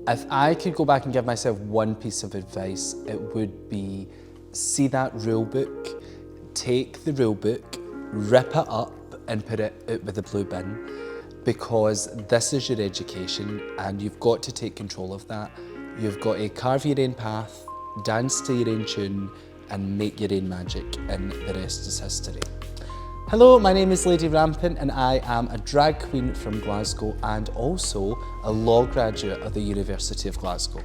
If I could go back and give myself one piece of advice, it would be see that rule book, take the rule book, rip it up and put it out with the blue bin, because this is your education and you've got to take control of that. You've got to carve your own path, dance to your own tune and make your own magic, and the rest is history. Hello, my name is Lady Rampant and I am a drag queen from Glasgow and also a law graduate of the University of Glasgow.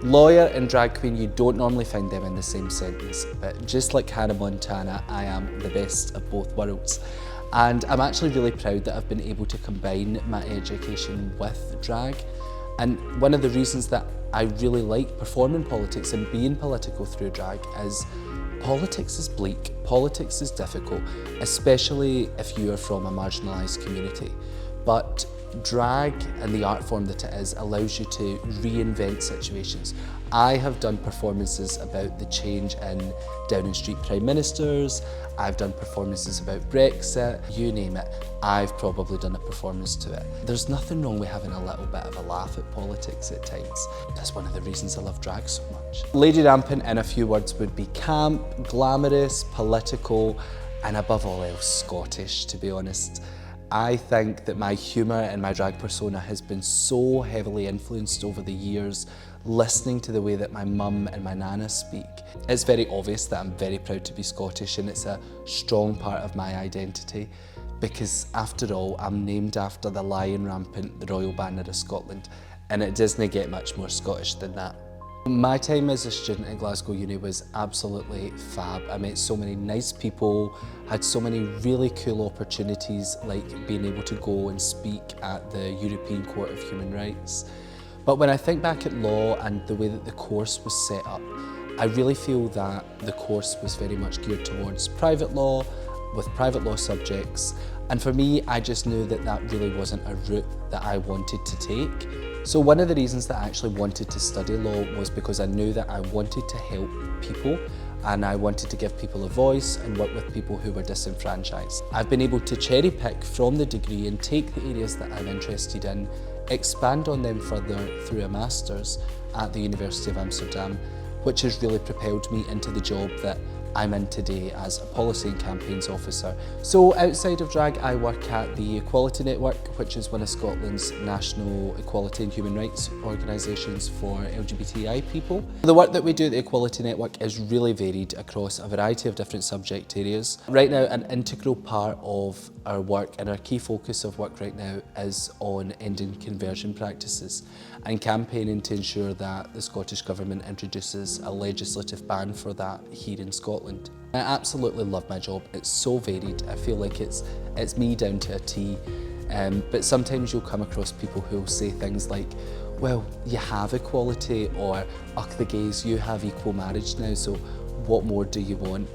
Lawyer and drag queen, you don't normally find them in the same sentence, but just like Hannah Montana, I am the best of both worlds. And I'm actually really proud that I've been able to combine my education with drag. And one of the reasons that I really like performing politics and being political through drag is politics is bleak, politics is difficult, especially if you are from a marginalised community. But drag and the art form that it is allows you to reinvent situations. I have done performances about the change in Downing Street Prime Ministers, I've done performances about Brexit, you name it, I've probably done a performance to it. There's nothing wrong with having a little bit of a laugh at politics at times. That's one of the reasons I love drag so much. Lady Rampant, in a few words, would be camp, glamorous, political, and above all else, Scottish, to be honest. I think that my humour and my drag persona has been so heavily influenced over the years, listening to the way that my mum and my nana speak. It's very obvious that I'm very proud to be Scottish and it's a strong part of my identity because after all, I'm named after the Lion Rampant, the Royal Banner of Scotland, and it doesn't get much more Scottish than that. My time as a student at Glasgow Uni was absolutely fab. I met so many nice people, had so many really cool opportunities like being able to go and speak at the European Court of Human Rights. But when I think back at law and the way that the course was set up, I really feel that the course was very much geared towards private law, with private law subjects. And for me, I just knew that that really wasn't a route that I wanted to take. So one of the reasons that I actually wanted to study law was because I knew that I wanted to help people and I wanted to give people a voice and work with people who were disenfranchised. I've been able to cherry pick from the degree and take the areas that I'm interested in, expand on them further through a master's at the University of Amsterdam, which has really propelled me into the job that I'm in today as a policy and campaigns officer. So outside of drag, I work at the Equality Network, which is one of Scotland's national equality and human rights organisations for LGBTI people. The work that we do at the Equality Network is really varied across a variety of different subject areas. Right now, an integral part of our work and our key focus of work right now is on ending conversion practices and campaigning to ensure that the Scottish Government introduces a legislative ban for that here in Scotland. I absolutely love my job. It's so varied. I feel like it's me down to a T. But sometimes you'll come across people who'll say things like, well, you have equality, or, ugh, the gays, you have equal marriage now, so what more do you want?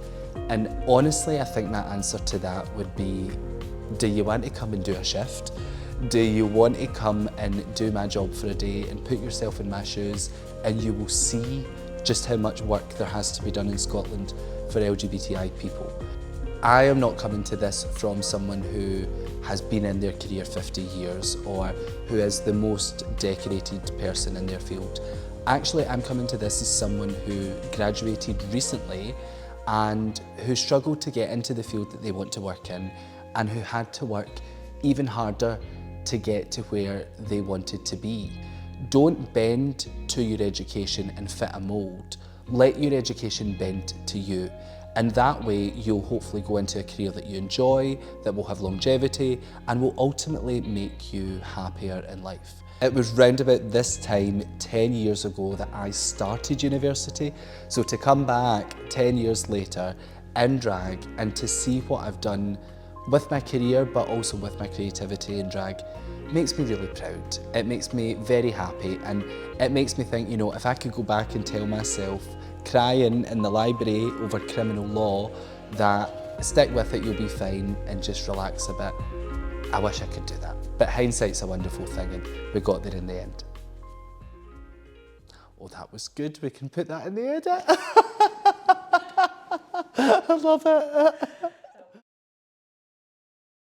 And honestly, I think my answer to that would be, do you want to come and do a shift? Do you want to come and do my job for a day and put yourself in my shoes, and you will see just how much work there has to be done in Scotland for LGBTI people. I am not coming to this from someone who has been in their career 50 years or who is the most decorated person in their field. Actually, I'm coming to this as someone who graduated recently and who struggled to get into the field that they want to work in and who had to work even harder to get to where they wanted to be. Don't bend to your education and fit a mould. Let your education bend to you. And that way you'll hopefully go into a career that you enjoy, that will have longevity, and will ultimately make you happier in life. It was round about this time, 10 years ago, that I started university. So to come back 10 years later in drag and to see what I've done with my career, but also with my creativity in drag, makes me really proud. It makes me very happy, and it makes me think, you know, if I could go back and tell myself, crying in the library over criminal law, that stick with it, you'll be fine, and just relax a bit. I wish I could do that. But hindsight's a wonderful thing, and we got there in the end. Oh, that was good. We can put that in the edit. I love it.